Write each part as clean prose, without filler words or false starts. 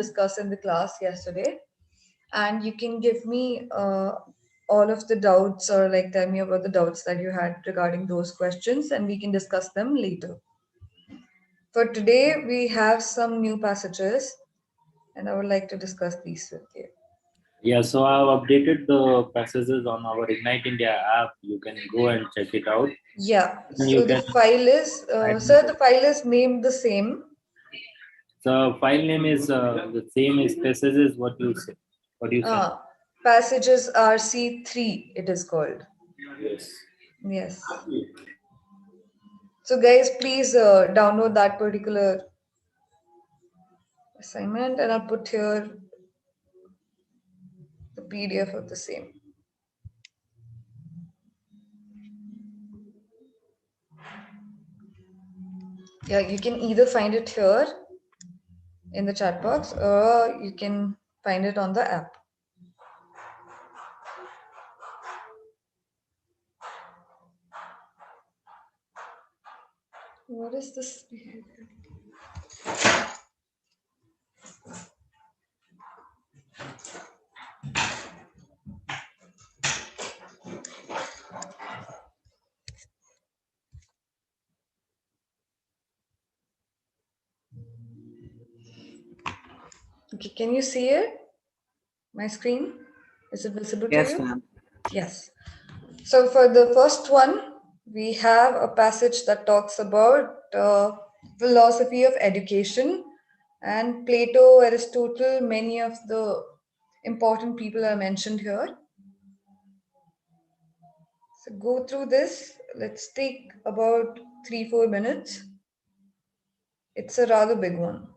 discuss in the class yesterday, and you can give me all of the doubts, or like tell me about the doubts that you had regarding those questions, and we can discuss them later. For today, we have some new passages, and I would like to discuss these with you. Yeah, so I've updated the passages on our Ignite India app. You can go and check it out. Yeah, And so you the can file is, sir, the file is named the same. the file name is the same as passages. What you say? What you say? Passages RC3, it is called. Yes. Yes. So guys, please download that particular assignment, and I'll put here the PDF of the same. Yeah, you can either find it here in the chat box, or you can find it on the app. What is this behavior? Okay, can you see it? My screen? Is it visible to you? Yes, ma'am. Yes. So for the first one, we have a passage that talks about philosophy of education, and Plato, Aristotle, many of the important people are mentioned here. So go through this. Let's take about 3-4 minutes. It's a rather big one.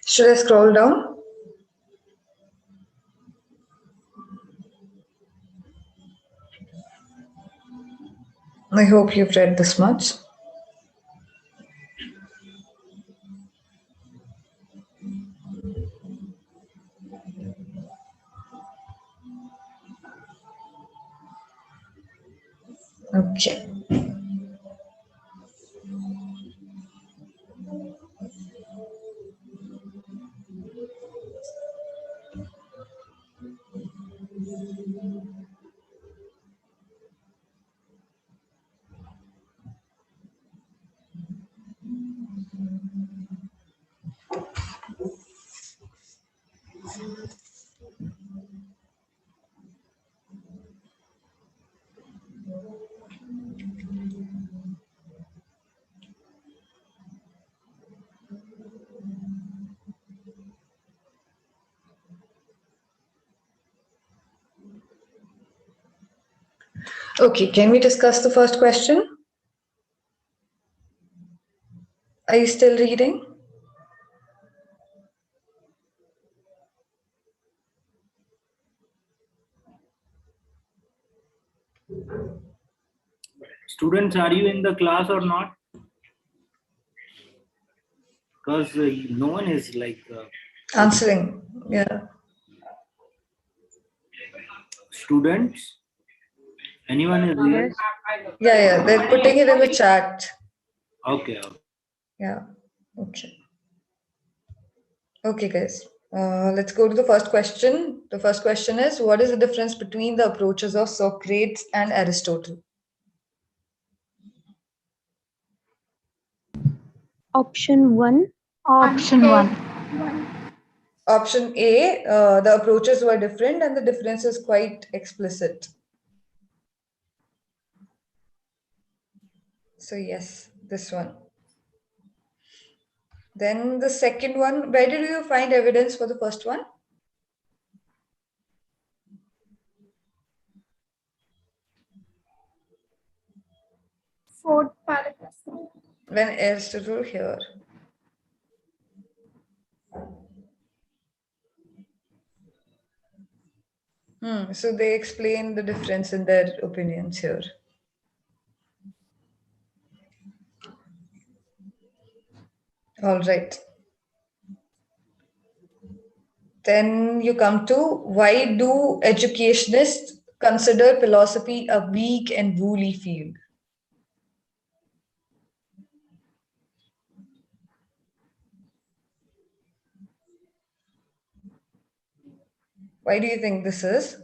Should I scroll down? I hope you've read this much. Okay. Okay, can we discuss the first question? Are you still reading? Students, are you in the class or not? Because no one is like Answering. Yeah. students. Anyone is here? Yes. Yeah, they're putting it in the chat. Okay. Yeah. Okay. Okay, guys. Let's go to the first question. The first question is, what is the difference between the approaches of Socrates and Aristotle? Option 1. Option 1. Option A, the approaches were different and the difference is quite explicit. So yes, this one. Then the second one, where did you find evidence for the first one? Fourth paragraph. When Aristotle here. So they explain the difference in their opinions here. All right. Then you come to, why do educationists consider philosophy a weak and woolly field? Why do you think this is?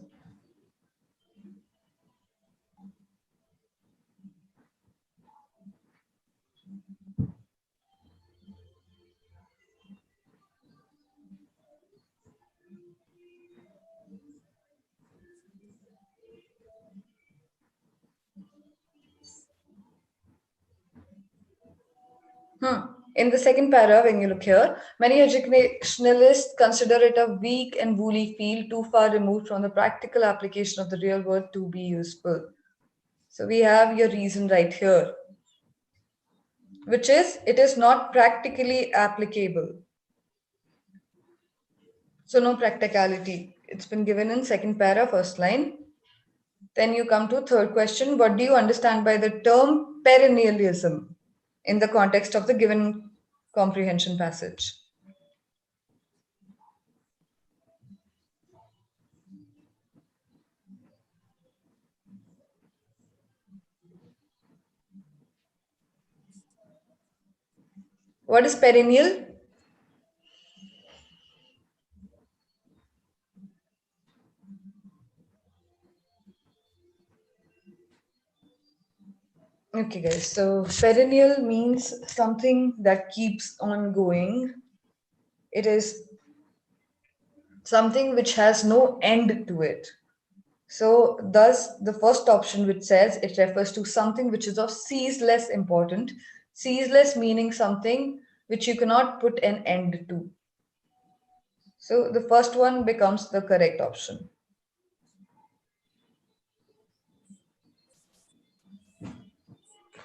In the second paragraph, when you look here, many educationalists consider it a weak and woolly field too far removed from the practical application of the real world to be useful. So we have your reason right here, which is it is not practically applicable. So no practicality. It's been given in second para, first line. Then you come to third question. What do you understand by the term perennialism in the context of the given comprehension passage? What is perennial? Okay, guys. So perennial means something that keeps on going. It is something which has no end to it. So, thus, the first option which says it refers to something which is of ceaseless important. Ceaseless meaning something which you cannot put an end to. So, the first one becomes the correct option.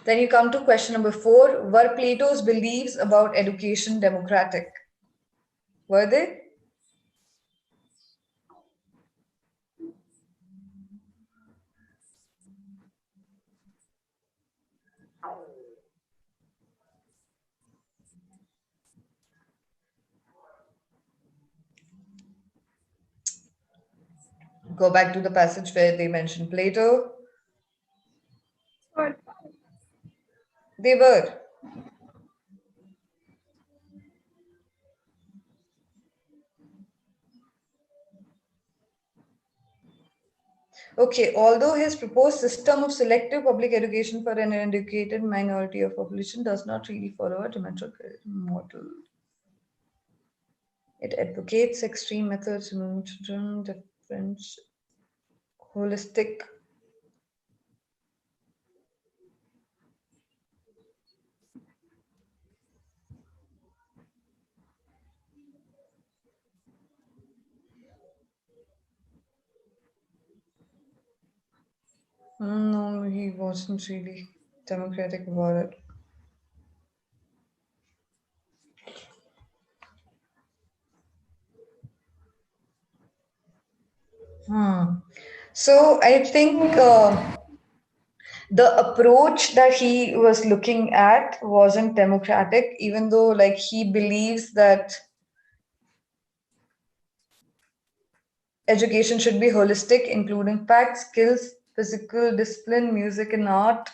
Then you come to question number 4. Were Plato's beliefs about education democratic? Were they? Go back to the passage where they mention Plato. They were. Okay, although his proposed system of selective public education for an educated minority of population does not really follow a democratic model. It advocates extreme methods, different, holistic. No, he wasn't really democratic about it. So I think the approach that he was looking at wasn't democratic, even though like he believes that education should be holistic, including facts, skills, physical discipline, music, and art.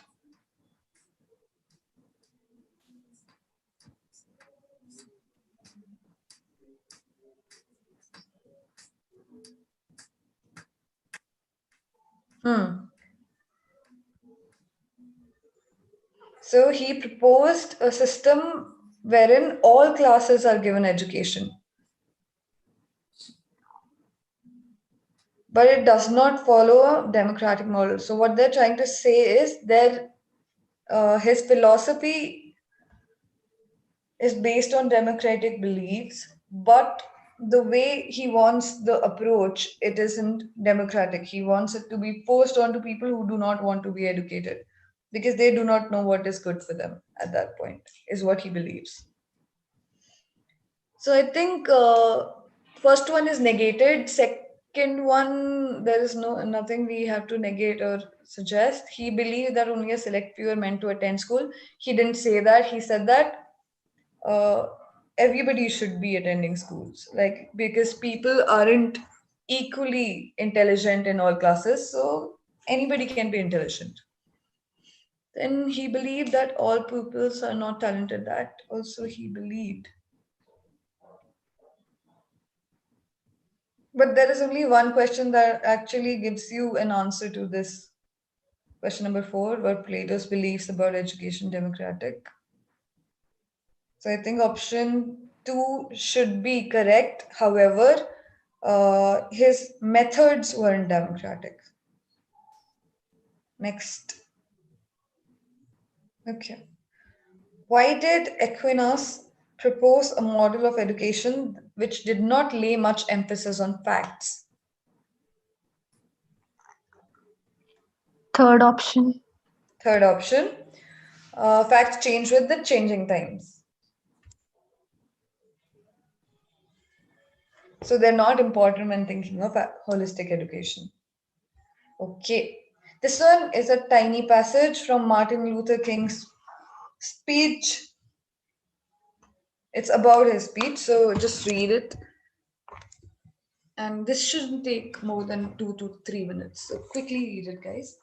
So he proposed a system wherein all classes are given education, but it does not follow a democratic model. So what they're trying to say is that his philosophy is based on democratic beliefs, but the way he wants the approach, it isn't democratic. He wants it to be forced onto people who do not want to be educated because they do not know what is good for them at that point, is what he believes. So I think first one is negated. Second one, there is nothing we have to negate or suggest. He believed that only a select few are meant to attend school. He didn't say that. He said that uh, everybody should be attending schools, like because people aren't equally intelligent in all classes, so anybody can be intelligent. Then he believed that all pupils are not talented. That also he believed. But there is only one question that actually gives you an answer to this. Question number 4: were Plato's beliefs about education democratic? So I think option 2 should be correct. However, his methods weren't democratic. Next. Okay. Why did Aquinas propose a model of education which did not lay much emphasis on facts? Third option. Third option: facts change with the changing times. So they're not important when thinking of holistic education. Okay. This one is a tiny passage from Martin Luther King's speech. It's about his speech, so just read it. And this shouldn't take more than 2 to 3 minutes. So quickly read it, guys.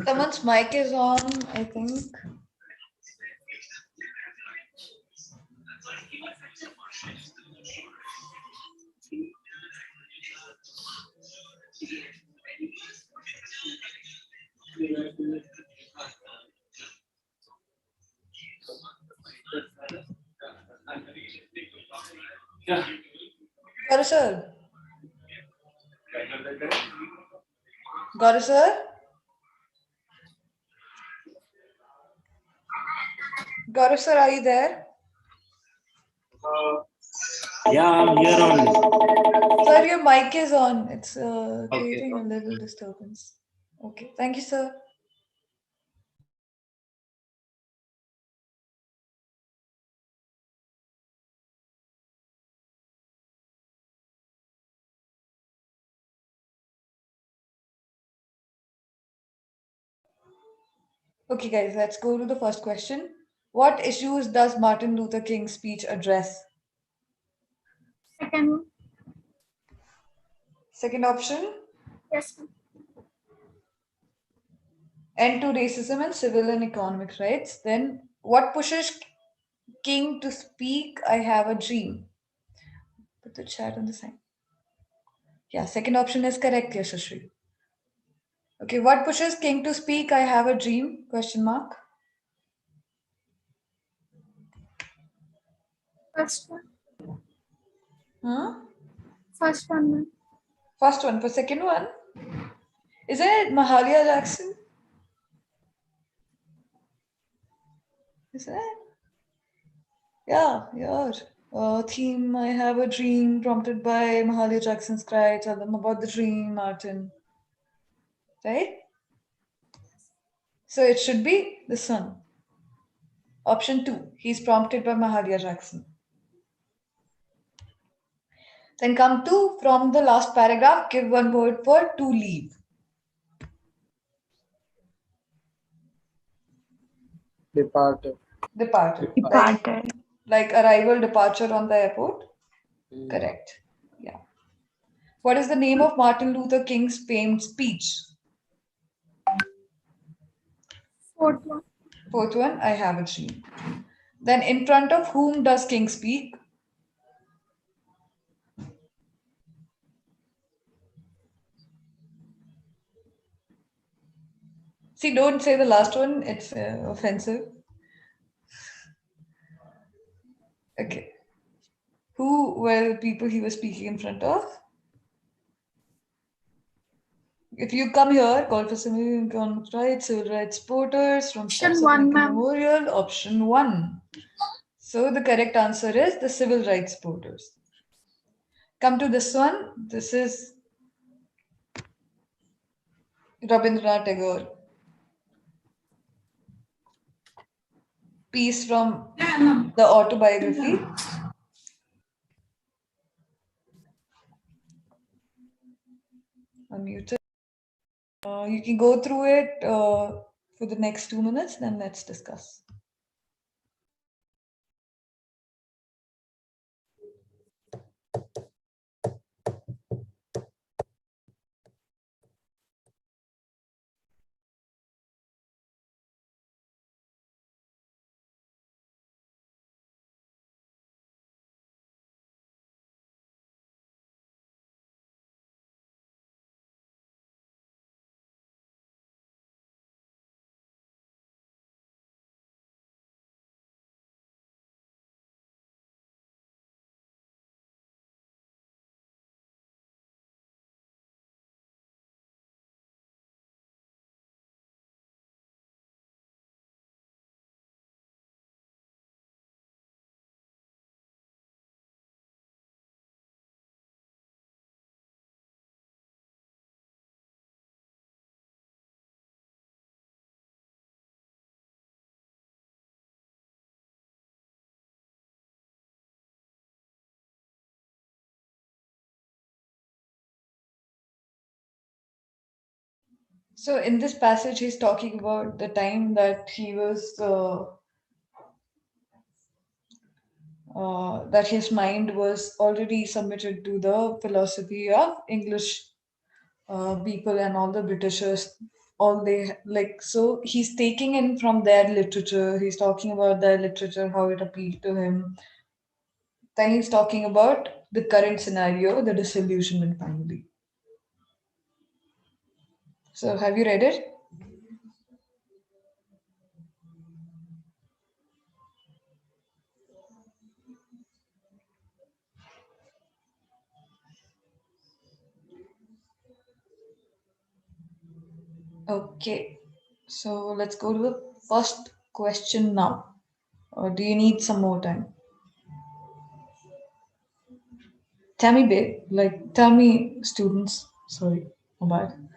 Someone's mic is on, I think. Yeah. Garu sir. Garu sir. Garu sir, are you there? Yeah, I'm here only. Sir, your mic is on. It's Okay. creating a little disturbance. Okay, thank you, sir. Okay, guys, let's go to the first question. What issues does Martin Luther King's speech address? Second one. Second option, Yes. end to racism and civil and economic rights. Then, what pushes King to speak? I have a dream. Put the chat on the side. Yeah, second option is correct, Yashashri. Okay, what pushes King to speak? I have a dream? Question mark. First one. Huh? First one. First one. For second one, isn't it Mahalia Jackson? Isn't it? Yeah, yeah. Theme I have a dream prompted by Mahalia Jackson's cry. Tell them about the dream, Martin. Right? So it should be this one. Option 2. He's prompted by Mahalia Jackson. Then come to from the last paragraph, give one word for to leave. Departed. Departed. Departed. Like arrival, departure on the airport. Correct. Yeah. What is the name of Martin Luther King's famed speech? Fourth one. Fourth one, I have a dream. Then in front of whom does King speak? See, don't say the last one, it's offensive. Okay. Who were the people he was speaking in front of? If you come here, call for civil economic rights, civil rights supporters from Option steps of one, Lincoln ma'am. Memorial, option 1. So the correct answer is the civil rights supporters. Come to this one. This is Rabindranath Tagore. Piece from the autobiography. Unmuted. You can go through it for the next 2 minutes, then let's discuss. So in this passage, he's talking about the time that he was that his mind was already submitted to the philosophy of English people and all the Britishers all they like. So he's taking in from their literature. He's talking about their literature, how it appealed to him. Then he's talking about the current scenario, the disillusionment finally. So have you read it? Okay. So let's go to the first question now. Or do you need some more time? Tell me, babe. Like, tell me, students. Sorry, my bad.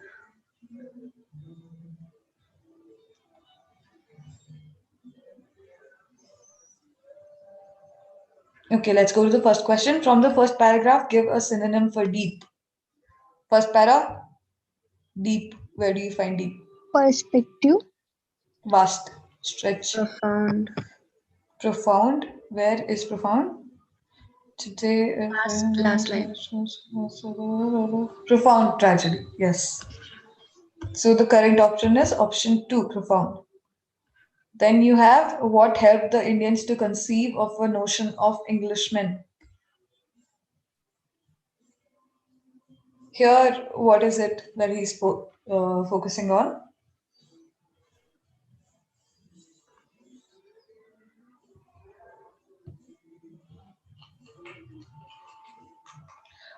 Okay, let's go to the first question. From the first paragraph, give a synonym for deep. First para, deep. Where do you find deep? Perspective. Vast, stretch. Profound. Profound. Where is profound? Today. Last line. Profound tragedy. Yes. So the correct option is option 2, profound. Then you have what helped the Indians to conceive of a notion of Englishmen. Here, what is it that he's focusing on?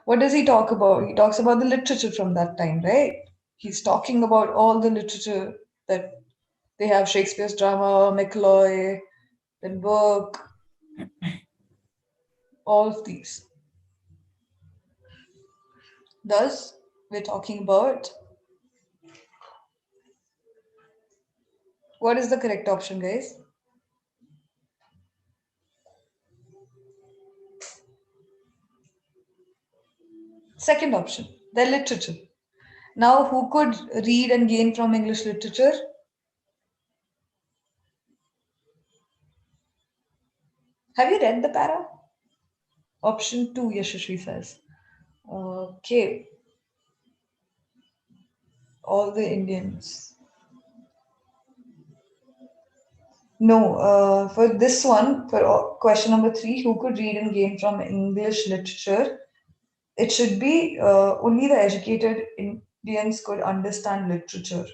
What does he talk about? He talks about the literature from that time, right? He's talking about all the literature that they have: Shakespeare's drama, Macaulay, then Burke, all of these. Thus, we're talking about what is the correct option, guys? Second option, the literature. Now, who could read and gain from English literature? Have you read the para? Option 2, Yashashri says. Okay. All the Indians. No, for this one, for question number 3, who could read and gain from English literature? It should be only the educated Indians could understand literature.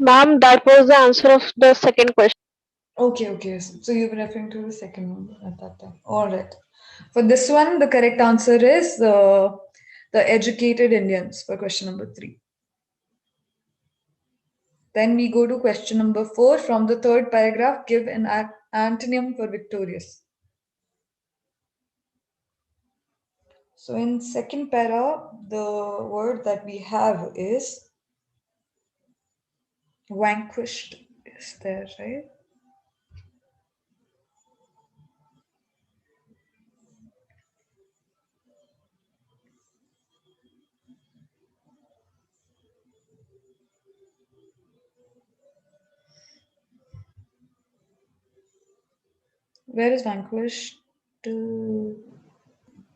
Ma'am, that was the answer of the second question. Okay. So you were referring to the second one at that time. All right. For this one, the correct answer is the educated Indians for question number 3. Then we go to question number 4. From the third paragraph, give an antonym for victorious. So in second para, the word that we have is vanquished. Is there, right? Where is vanquished?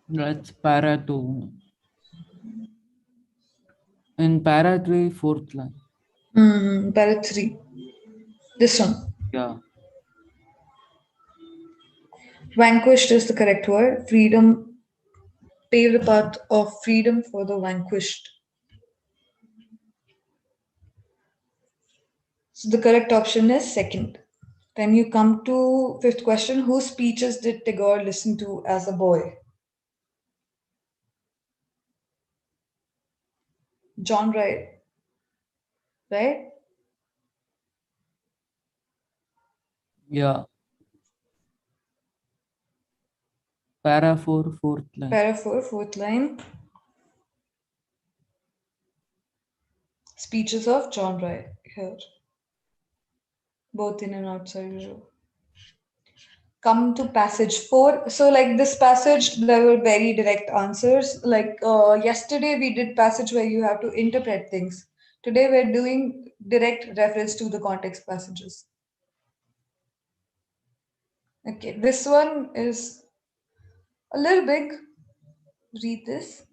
That's para 2. In para 3, fourth line. Para 3. This one. Yeah. Vanquished is the correct word. Freedom, pave the path of freedom for the vanquished. So the correct option is second. Then you come to fifth question. Whose speeches did Tagore listen to as a boy? John Wright, right? Yeah. Para 4, fourth line. Para 4, fourth line. Speeches of John Wright here. Both in and outside Europe. Come to passage 4. So like this passage, there were very direct answers. Like yesterday we did passage where you have to interpret things. Today we're doing direct reference to the context passages. Okay, this one is a little big. Read this.